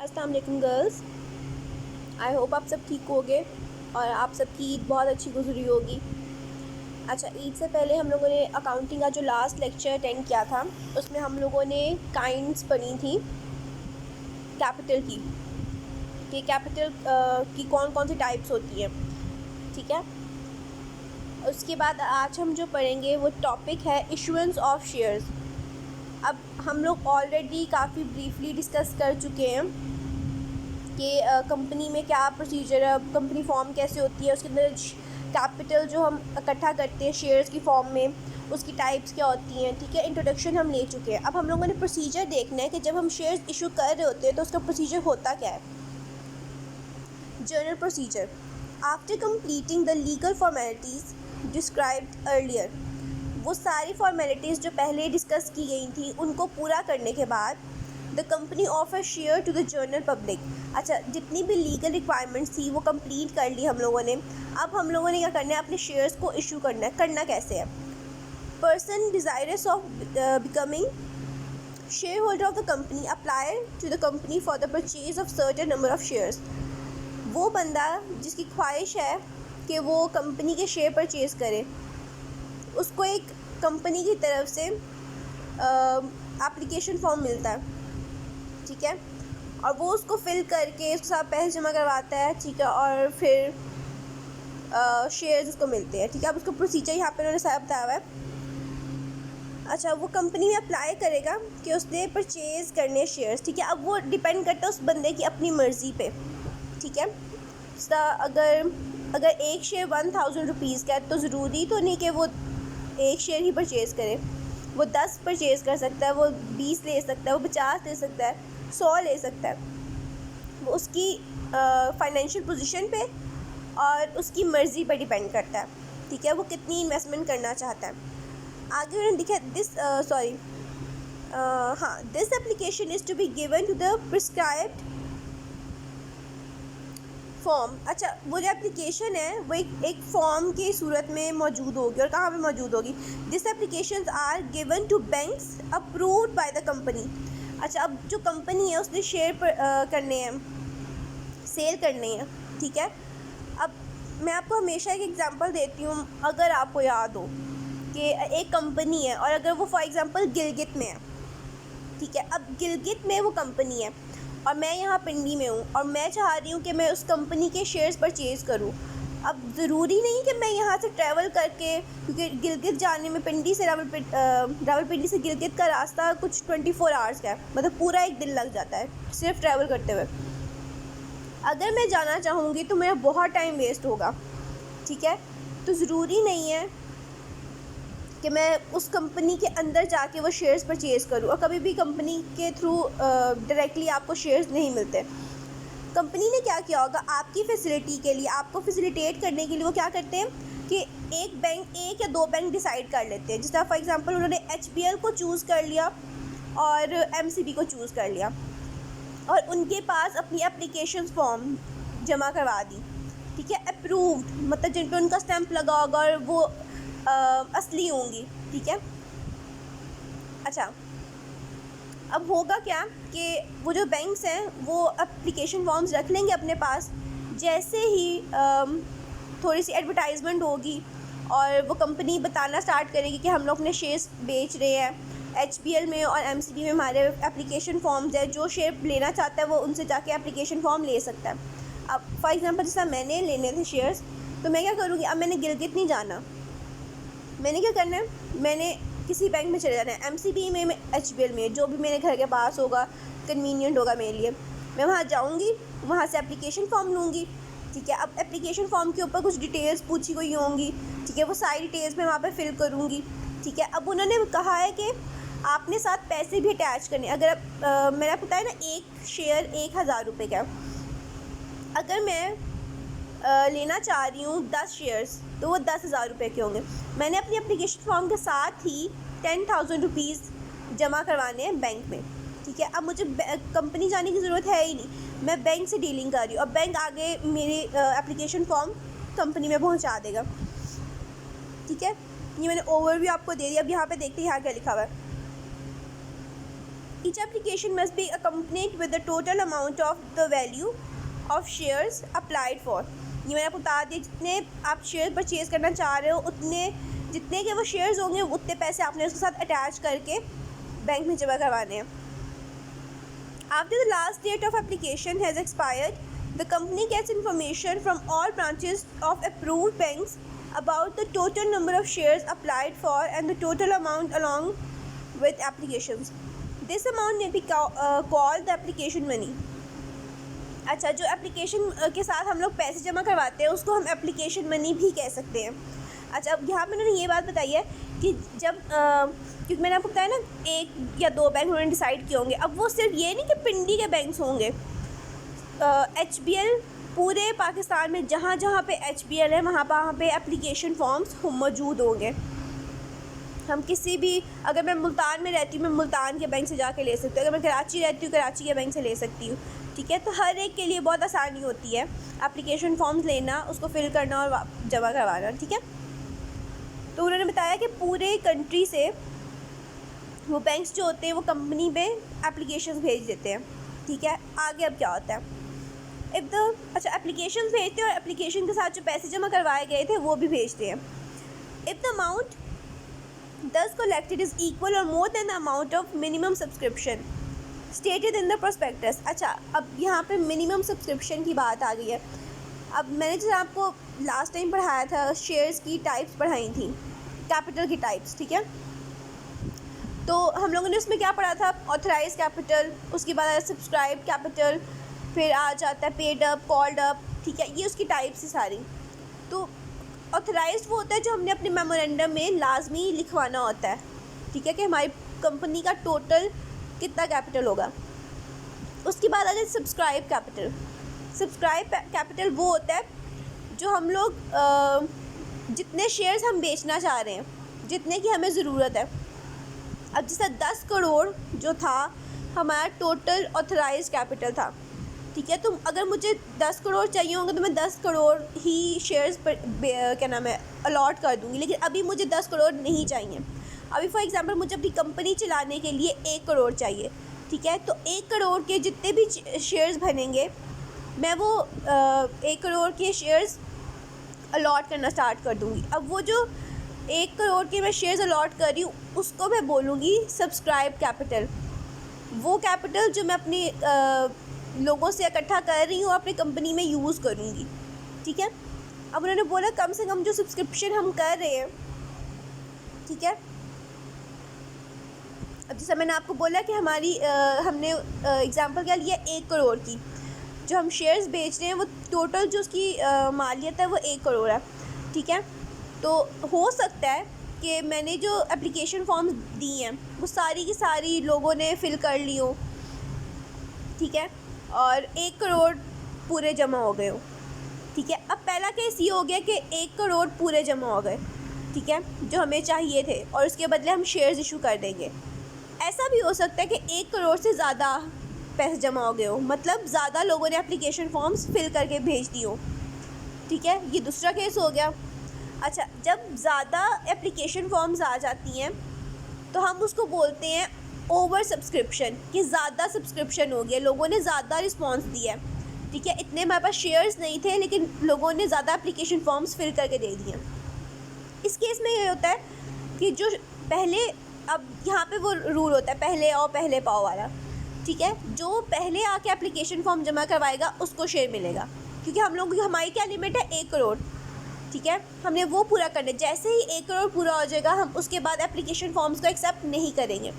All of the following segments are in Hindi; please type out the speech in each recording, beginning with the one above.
अस्सलाम वालेकुम गर्ल्स। आई होप आप सब ठीक होगे और आप सबकी ईद बहुत अच्छी गुजरी होगी। अच्छा, ईद से पहले हम लोगों ने अकाउंटिंग का जो लास्ट लेक्चर अटेंड किया था उसमें हम लोगों ने काइंड्स पढ़ी थी कैपिटल की, कि कैपिटल की कौन कौन सी टाइप्स होती हैं। ठीक है, उसके बाद आज हम जो पढ़ेंगे वो टॉपिक है इशुएंस ऑफ शेयर्स। अब हम लोग ऑलरेडी काफ़ी ब्रीफली डिस्कस कर चुके हैं कि कंपनी में क्या प्रोसीजर है, कंपनी फॉर्म कैसे होती है, उसके अंदर कैपिटल जो हम इकट्ठा करते हैं शेयर्स की फॉर्म में उसकी टाइप्स क्या होती हैं। ठीक है, इंट्रोडक्शन हम ले चुके हैं। अब हम लोगों ने प्रोसीजर देखना है कि जब हम शेयर्स इशू कर रहे होते हैं तो उसका प्रोसीजर होता क्या है। General procedure, after completing the legal formalities described earlier, वो सारी फॉर्मेलिटीज़ जो पहले डिस्कस की गई थी उनको पूरा करने के बाद the company offer share to the general public. अच्छा, जितनी भी लीगल रिक्वायरमेंट्स थी वो कंप्लीट कर ली हम लोगों ने। अब हम लोगों ने क्या करना है, अपने शेयर्स को इशू करना है। करना कैसे है, person desirous of becoming share holder of the company apply to the company for the purchase of certain number of shares. वो बंदा जिसकी ख्वाहिश है कि वो कंपनी के शेयर परचेज़ करे, उसको एक कंपनी की तरफ से एप्लीकेशन फॉर्म मिलता है। ठीक है, और वो उसको फिल करके उसके साथ पैसे जमा करवाता है। ठीक है, और फिर शेयर्स उसको मिलते हैं। ठीक है, अब उसका प्रोसीजर यहाँ पे उन्होंने सारा बताया हुआ है। अच्छा, वो कंपनी में अप्लाई करेगा कि उसने परचेज़ करने शेयर्स। ठीक है, अब वो डिपेंड करता है उस बंदे की अपनी मर्ज़ी पे। ठीक है, अगर एक शेयर 1000 रुपीज़ का है तो ज़रूरी तो नहीं कि वो एक शेयर ही परचेज़ करे। वो 10 परचेज़ कर सकता है, वो 20 ले सकता है, वो 50 ले सकता है, 100 ले सकता है। वो उसकी फाइनेंशियल पोजीशन पे और उसकी मर्ज़ी पर डिपेंड करता है। ठीक है, वो कितनी इन्वेस्टमेंट करना चाहता है। आगे उन्होंने लिखा this application is to be given to the prescribed form. अच्छा, वो जो एप्लीकेशन है वो एक फॉर्म की सूरत में मौजूद होगी। और कहाँ पे मौजूद होगी, this applications are given to banks approved by the company. अच्छा, अब जो कंपनी है उसने शेयर करने हैं, सेल करने हैं। ठीक है, अब मैं आपको हमेशा एक एग्जांपल देती हूँ। अगर आपको याद हो कि एक कंपनी है और अगर वो फॉर एग्जांपल गिलगित में है। ठीक है, अब गिलगित में वो कंपनी है और मैं यहाँ पिंडी में हूँ और मैं चाह रही हूँ कि मैं उस कंपनी के शेयर्स परचेज़ करूँ। अब ज़रूरी नहीं कि मैं यहाँ से ट्रैवल करके, क्योंकि गिलगित जाने में पिंडी से रावलपिंडी से गिलगित का रास्ता कुछ 24 आवर्स का है, मतलब पूरा एक दिन लग जाता है सिर्फ ट्रैवल करते हुए। अगर मैं जाना चाहूँगी तो मेरा बहुत टाइम वेस्ट होगा। ठीक है, तो ज़रूरी नहीं है कि मैं उस कंपनी के अंदर जाके वो शेयर्स परचेज़ करूँ। और कभी भी कंपनी के थ्रू डायरेक्टली आपको शेयर्स नहीं मिलते। कंपनी ने क्या किया होगा, आपकी फैसिलिटी के लिए, आपको फैसिलिटेट करने के लिए वो क्या करते हैं कि एक या दो बैंक डिसाइड कर लेते हैं। जिस फॉर एग्जांपल उन्होंने HBL को चूज़ कर लिया और MCB को चूज़ कर लिया और उनके पास अपनी एप्लीकेशन फॉर्म जमा करवा दी। ठीक है, अप्रूव्ड मतलब जिन पर उनका स्टैंप लगा होगा और वो असली होंगी। ठीक है, अच्छा, अब होगा क्या कि वो जो बैंक्स हैं वो एप्लीकेशन फॉर्म्स रख लेंगे अपने पास। जैसे ही थोड़ी सी एडवर्टाइजमेंट होगी और वो कंपनी बताना स्टार्ट करेगी कि हम लोग अपने शेयर्स बेच रहे हैं, HBL में और MCB में हमारे एप्लीकेशन फॉर्म्स है, जो शेयर लेना चाहता है वो उनसे जाके एप्लीकेशन फॉर्म ले सकता है। अब फॉर एग्जांपल जैसा मैंने लेने थे शेयर्स, तो मैं क्या करूँगी, अब मैंने गिलगित नहीं जाना, मैंने क्या करना है, मैंने किसी बैंक में चले जाना है, MCB में HBL में, जो भी मेरे घर के पास होगा, कन्वीनियंट होगा मेरे लिए। मैं वहाँ जाऊँगी, वहाँ से एप्लीकेशन फॉर्म लूँगी। ठीक है, अब एप्लीकेशन फॉर्म के ऊपर कुछ डिटेल्स पूछी गई होंगी। ठीक है, वो सारी डिटेल्स मैं वहाँ पे फिल करूँगी। ठीक है, अब उन्होंने कहा है कि आपने साथ पैसे भी अटैच करने। अगर मैंने आपको बताया ना, एक शेयर 1000 रुपये का, अगर मैं लेना चाह रही हूँ 10 शेयर्स तो वो 10,000 रुपये के होंगे। मैंने अपनी एप्लीकेशन फॉर्म के साथ ही 10,000 रुपीज़ जमा करवाने हैं बैंक में। ठीक है, अब मुझे कंपनी जाने की ज़रूरत है ही नहीं, मैं बैंक से डीलिंग कर रही हूँ। अब बैंक आगे मेरी एप्लीकेशन फॉर्म कंपनी में पहुँचा देगा। ठीक है, ये मैंने ओवरव्यू आपको दे दिया। अब यहाँ पे देखते हैं यहाँ क्या लिखा हुआ है। Each application must be accompanied with the total amount of the value of shares applied for. ये मैंने आपको बता दिया, जितने आप शेयर परचेज करना चाह रहे हो उतने जितने के वो शेयर्स होंगे उतने पैसे आपने उसके साथ अटैच करके बैंक में जमा करवाने हैं. After the last date of application has expired, the company gets information from all branches of approved banks about the total number of shares applied for and the total amount along with applications. This amount may be called the application money. अच्छा, जो एप्लीकेशन के साथ हम लोग पैसे जमा करवाते हैं उसको हम एप्लीकेशन मनी भी कह सकते हैं. अच्छा, अब यहाँ पर उन्होंने ये बात बताई है कि जब क्योंकि मैंने आपको बताया ना, एक या दो बैंक उन्होंने डिसाइड किए होंगे. अब वो सिर्फ ये नहीं कि पिंडी के बैंक्स होंगे, HBL पूरे पाकिस्तान में जहाँ जहाँ पे HBL है वहाँ पे एप्लीकेशन फॉर्म्स मौजूद होंगे. हम किसी भी, अगर मैं मुल्तान में रहती हूँ मैं मुल्तान के बैंक से जाके ले सकती हूँ, अगर मैं कराची रहती हूँ कराची के बैंक से ले सकती हूँ. ठीक है, तो हर एक के लिए बहुत आसानी होती है एप्लीकेशन फॉर्म्स लेना, उसको फिल करना और जमा करवाना. ठीक है, तो उन्होंने बताया कि पूरे कंट्री से वो बैंक्स जो होते हैं वो कंपनी में एप्लीकेशन भेज देते हैं. ठीक है, आगे अब क्या होता है, अच्छा एप्लीकेशन भेजते हैं और एप्लीकेशन के साथ जो पैसे जमा करवाए गए थे वो भी भेजते हैं. If the amount thus collected is equal or more than the amount of minimum subscription stated in the prospectus. अच्छा, अब यहाँ पे मिनिमम सब्सक्रिप्शन की बात आ गई है. अब मैंने जैसे आपको लास्ट टाइम पढ़ाया था, शेयर्स की टाइप्स पढ़ाई थी, कैपिटल की टाइप्स. ठीक है, तो हम लोगों ने उसमें क्या पढ़ा था, ऑथराइज कैपिटल, उसके बाद आया सब्सक्राइब कैपिटल, फिर आ जाता है पेड अप, कॉल्ड अप. ठीक है, ये उसकी टाइप्स है सारी. तो ऑथराइज्ड वो होता है जो हमने अपने मेमोरेंडम में लाजमी लिखवाना होता है. ठीक है, कि हमारी कंपनी का टोटल कितना कैपिटल होगा. उसके बाद आ जाए सब्सक्राइब कैपिटल. सब्सक्राइब कैपिटल वो होता है जो हम लोग जितने शेयर्स हम बेचना चाह रहे हैं, जितने की हमें ज़रूरत है. अब जैसे 10 करोड़ जो था हमारा टोटल ऑथराइज कैपिटल था. ठीक है, तो अगर मुझे 10 करोड़ चाहिए होंगे तो मैं 10 करोड़ ही शेयर्स पर क्या नाम है अलॉट कर दूँगी. लेकिन अभी मुझे 10 करोड़ नहीं चाहिए. अभी फॉर एग्जांपल मुझे अपनी कंपनी चलाने के लिए 1 करोड़ चाहिए. ठीक है, तो 1 करोड़ के जितने भी शेयर्स बनेंगे मैं वो 1 करोड़ के शेयर्स अलॉट करना स्टार्ट कर दूँगी. अब वो जो 1 करोड़ के मैं शेयर्स अलॉट कर रही हूँ उसको मैं बोलूँगी सब्सक्राइब कैपिटल. वो कैपिटल जो मैं अपनी लोगों से इकट्ठा कर रही हूँ अपनी कंपनी में यूज़ करूँगी. ठीक है, अब उन्होंने बोला कम से कम जो सब्सक्रिप्शन हम कर रहे हैं. ठीक है, अब जैसा मैंने आपको बोला कि हमारी हमने एग्जांपल क्या लिया, 1 करोड़ की जो हम शेयर्स बेच रहे हैं वो टोटल जो उसकी मालियत है वो 1 करोड़ है. ठीक है, तो हो सकता है कि मैंने जो एप्लीकेशन फॉर्म्स दी हैं वो सारी की सारी लोगों ने फ़िल कर ली हो. ठीक है, और 1 करोड़ पूरे जमा हो गए हो. ठीक है, अब पहला केस ये हो गया कि 1 करोड़ पूरे जमा हो गए. ठीक है, जो हमें चाहिए थे, और उसके बदले हम शेयर्स इशू कर देंगे. ऐसा भी हो सकता है कि 1 करोड़ से ज़्यादा पैसे जमा हो गए हो, मतलब ज़्यादा लोगों ने एप्लीकेशन फॉर्म्स फिल करके भेज दिए हो. ठीक है, ये दूसरा केस हो गया. अच्छा, जब ज़्यादा एप्लीकेशन फॉर्म्स आ जाती हैं तो हम उसको बोलते हैं ओवर सब्सक्रिप्शन, कि ज़्यादा सब्सक्रिप्शन हो गया, लोगों ने ज़्यादा रिस्पांस दिया है. ठीक है, इतने हमारे पास शेयर्स नहीं थे लेकिन लोगों ने ज़्यादा एप्लीकेशन फॉर्म्स फिल करके दे दिए. इस केस में ये होता है कि जो पहले, अब यहाँ पे वो रूल होता है पहले आओ पहले पाओ वाला. ठीक है, जो पहले आके एप्लीकेशन फॉर्म जमा करवाएगा उसको शेयर मिलेगा, क्योंकि हम लोग हमारी क्या लिमिट है 1 करोड़. ठीक है, हमने वो पूरा करना है. जैसे ही 1 करोड़ पूरा हो जाएगा हम उसके बाद एप्लीकेशन फॉर्म्स को एक्सेप्ट नहीं करेंगे.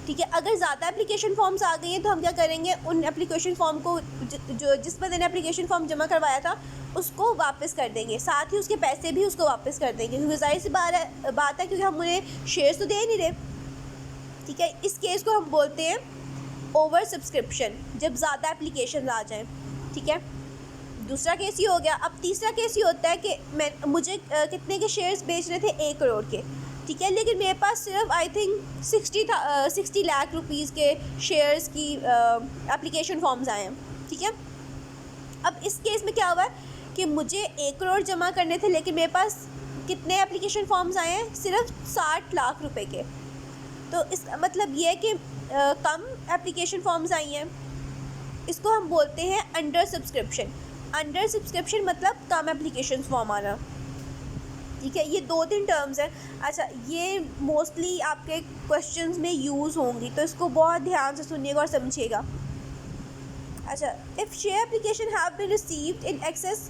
ठीक है, अगर ज़्यादा एप्लीकेशन फॉर्म्स आ गई हैं तो हम क्या करेंगे, उन एप्लीकेशन फॉर्म को जो जिस बंदे ने एप्लीकेशन फॉर्म जमा करवाया था उसको वापस कर देंगे, साथ ही उसके पैसे भी उसको वापस कर देंगे, क्योंकि जाहिर सी बात है क्योंकि हम उन्हें शेयर्स तो दे नहीं रहे. ठीक है, इस केस को हम बोलते हैं ओवर सब्सक्रिप्शन, जब ज़्यादा एप्लीकेशन आ जाएँ. ठीक है, दूसरा केस ये हो गया. अब तीसरा केस ये होता है कि मुझे कितने के शेयर्स बेचने थे 1 करोड़ के. ठीक है, लेकिन मेरे पास सिर्फ आई थिंक 60 लाख रुपीज़ के शेयर्स की एप्लीकेशन फॉर्म्स आए हैं. ठीक है, अब इस केस में क्या हुआ है कि मुझे 1 करोड़ जमा करने थे लेकिन मेरे पास कितने एप्लीकेशन फॉर्म्स आए हैं, सिर्फ 60 लाख रुपए के. तो इसका मतलब ये है कि कम एप्लीकेशन फॉर्म्स आई हैं, इसको हम बोलते हैं अंडर सब्सक्रिप्शन। अंडर सब्सक्रिप्शन मतलब कम एप्लीकेशन फॉर्म आना, ठीक है। ये 2-3 टर्म्स हैं। अच्छा, ये मोस्टली आपके क्वेश्चंस में यूज़ होंगी, तो इसको बहुत ध्यान से सुनिएगा और समझिएगा। अच्छा, if share application have been received in excess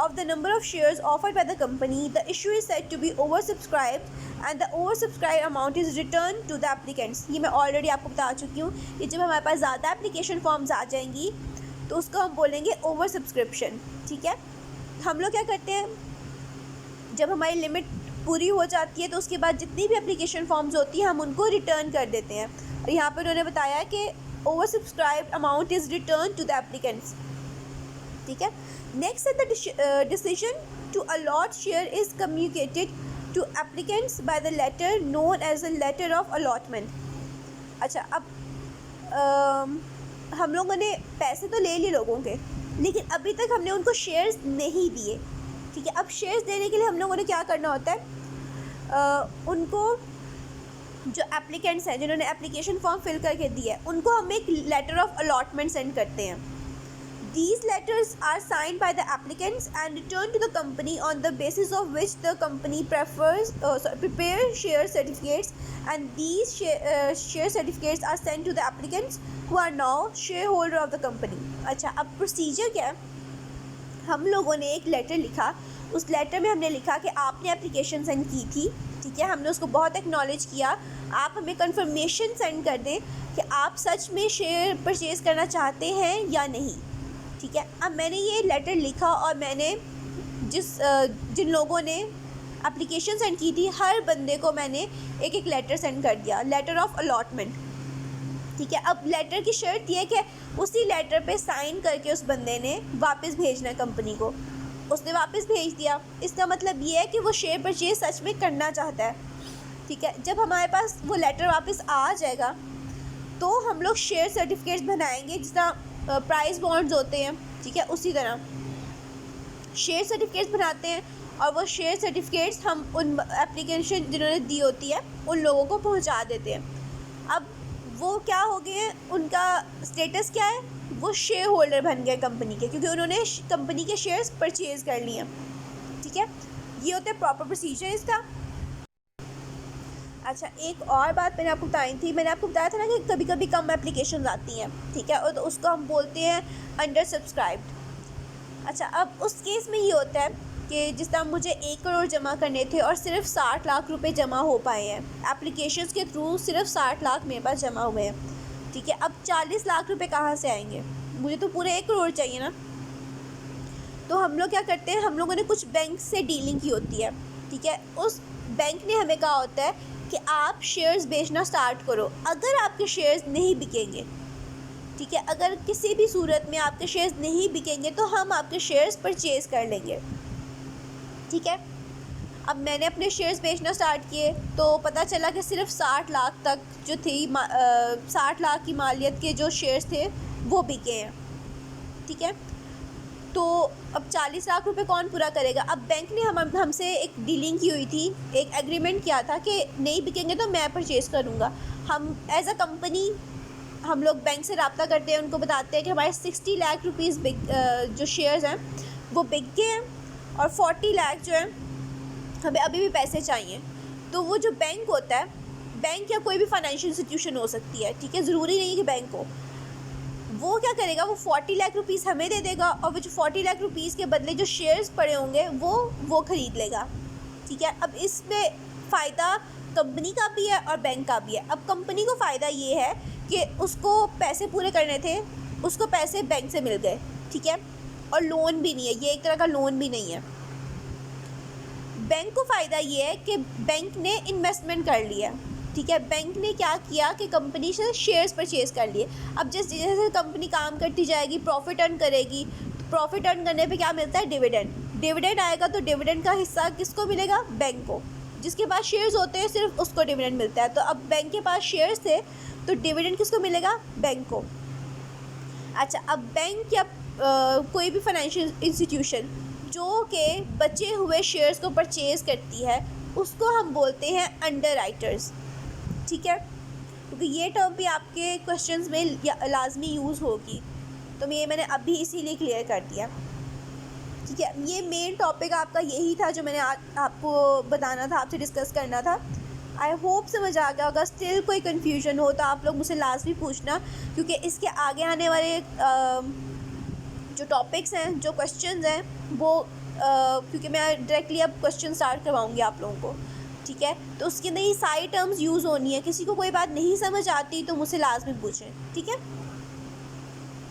of the number of shares offered by the company, the issue is said to be oversubscribed and the oversubscribed amount is returned to the applicants। ये मैं ऑलरेडी आपको बता चुकी हूँ कि जब हमारे पास ज़्यादा एप्लीकेशन फॉर्म्स आ जाएंगी तो उसको हम बोलेंगे ओवर सब्सक्रिप्शन, ठीक है। हम लोग क्या करते हैं, जब हमारी लिमिट पूरी हो जाती है तो उसके बाद जितनी भी एप्लीकेशन फॉर्म्स होती हैं हम उनको रिटर्न कर देते हैं। और यहाँ पर उन्होंने बताया कि over subscribed amount is return to the applicants, ठीक है। Next is the decision to allot share is communicated to applicants by the letter known as a letter of allotment। अच्छा, अब हम लोगों ने पैसे तो ले लिए लोगों के, लेकिन अभी तक हमने उनको शेयर्स नहीं दिए, ठीक है। अब शेयर्स देने के लिए हम लोगों ने क्या करना होता है, उनको जो एप्लीकेंट्स हैं जिन्होंने एप्लीकेशन फॉर्म फिल करके दिया है उनको हम एक लेटर ऑफ अलॉटमेंट सेंड करते हैं। These letters are signed by the applicants and returned to the company, on the basis of which the company prepares share certificates, and these share certificates are sent to the applicants who are now shareholder of the company। अच्छा, अब प्रोसीजर क्या है, हम लोगों ने एक लेटर लिखा, उस लेटर में हमने लिखा कि आपने एप्लीकेशन सेंड की थी, ठीक है। हमने उसको बहुत एक्नॉलेज किया, आप हमें कंफर्मेशन सेंड कर दें कि आप सच में शेयर परचेज़ करना चाहते हैं या नहीं, ठीक है। अब मैंने ये लेटर लिखा और मैंने जिन लोगों ने एप्लीकेशन सेंड की थी हर बंदे को मैंने एक एक लेटर सेंड कर दिया, लेटर ऑफ अलॉटमेंट, ठीक है। अब लेटर की शर्त ये है कि उसी लेटर पे साइन करके उस बंदे ने वापस भेजना है कंपनी को। उसने वापस भेज दिया, इसका मतलब ये है कि वो शेयर परचेज सच में करना चाहता है, ठीक है। जब हमारे पास वो लेटर वापस आ जाएगा तो हम लोग शेयर सर्टिफिकेट्स बनाएंगे, जिस तरह प्राइस बॉन्ड्स होते हैं, ठीक है, उसी तरह शेयर सर्टिफिकेट्स बनाते हैं और वो शेयर सर्टिफिकेट्स हम उन एप्लीकेशन जिन्होंने दी होती है उन लोगों को पहुंचा देते हैं। अब वो क्या हो गए हैं, उनका स्टेटस क्या है, वो शेयर होल्डर बन गए कंपनी के, क्योंकि उन्होंने कंपनी के शेयर्स परचेज़ कर लिए, ठीक है। ये होता है प्रॉपर प्रोसीजर इसका। अच्छा, एक और बात मैंने आपको बताई थी, मैंने आपको बताया था ना कि कभी कभी कम एप्लीकेशंस आती हैं, ठीक है, और तो उसको हम बोलते हैं अंडर सब्सक्राइब्ड। अच्छा, अब उस केस में ये होता है कि जिस तरह मुझे 1 करोड़ जमा करने थे और सिर्फ 60 लाख रुपए जमा हो पाए हैं एप्लीकेशंस के थ्रू, सिर्फ 60 लाख मेरे पास जमा हुए हैं, ठीक है। अब 40 लाख रुपए कहाँ से आएंगे, मुझे तो पूरे 1 करोड़ चाहिए ना। तो हम लोग क्या करते हैं, हम लोगों ने कुछ बैंक से डीलिंग की होती है, ठीक है। उस बैंक ने हमें कहा होता है कि आप शेयर्स बेचना स्टार्ट करो। अगर आपके शेयर्स नहीं बिकेंगे, ठीक है, अगर किसी भी सूरत में आपके शेयर्स नहीं बिकेंगे तो हम आपके शेयर्स परचेज़ कर लेंगे, ठीक है। अब मैंने अपने शेयर्स बेचना स्टार्ट किए तो पता चला कि सिर्फ 60 लाख तक जो थी 60 लाख की मालियत के जो शेयर्स थे वो बिके हैं, ठीक है। तो अब 40 लाख रुपए कौन पूरा करेगा। अब बैंक ने हमसे एक डीलिंग की हुई थी, एक एग्रीमेंट किया था कि नहीं बिकेंगे तो मैं परचेज़ करूँगा। हम एज अ कंपनी हम लोग बैंक से रब्ता करते हैं, उनको बताते हैं कि हमारे 60 लाख रुपीज़ जो शेयर्स हैं वो बिक गए हैं और 40 लाख जो है हमें अभी भी पैसे चाहिए। तो वो जो बैंक होता है, बैंक या कोई भी फाइनेंशियल इंस्टीट्यूशन हो सकती है, ठीक है, ज़रूरी नहीं कि बैंक हो, वो क्या करेगा, वो 40 लाख रुपीज़ हमें दे देगा और वो जो 40 लाख रुपीज़ के बदले जो शेयर्स पड़े होंगे वो ख़रीद लेगा, ठीक है। अब इसमें फ़ायदा कंपनी का भी है और बैंक का भी है। अब कंपनी को फ़ायदा ये है कि उसको पैसे पूरे करने थे, उसको पैसे बैंक से मिल गए, ठीक है, और लोन भी नहीं है, ये एक तरह का लोन भी नहीं है। बैंक को फ़ायदा ये है कि बैंक ने इन्वेस्टमेंट कर लिया, ठीक है। बैंक ने क्या किया कि कंपनी से शेयर्स परचेज़ कर लिए। अब जैसे जैसे कंपनी काम करती जाएगी, प्रॉफिट अर्न करेगी, तो प्रॉफिट अर्न करने पे क्या मिलता है, डिविडेंड। डिविडेंड आएगा तो डिविडेंड का हिस्सा किसको मिलेगा, बैंक को। जिसके पास शेयर्स होते हैं सिर्फ उसको डिविडेंड मिलता है। तो अब बैंक के पास शेयर्स थे तो डिविडेंड किसको मिलेगा, बैंक को। अच्छा, अब बैंक या कोई भी फाइनेंशियल इंस्टीट्यूशन जो के बचे हुए शेयर्स को परचेज़ करती है उसको हम बोलते हैं अंडर राइटर्स, ठीक है। क्योंकि ये टर्म भी आपके क्वेश्चंस में लाजमी यूज़ होगी। तो ये मैंने अभी इसीलिए क्लियर कर दिया। ठीक है, ये मेन टॉपिक आपका यही था जो मैंने आपको बताना था, आपसे डिस्कस करना था। आई होप समझ आ गया। अगर स्टिल कोई कन्फ्यूजन हो तो आप लोग मुझसे लाजमी पूछना, क्योंकि इसके आगे आने वाले जो टॉपिक्स हैं, जो क्वेश्चंस हैं, वो क्योंकि मैं डायरेक्टली अब क्वेश्चन स्टार्ट करवाऊँगी आप लोगों को। ठीक है, तो उसके अंदर ये सारी टर्म्स यूज़ होनी है। किसी को कोई बात नहीं समझ आती तो मुझसे लाजमी पूछें। ठीक है।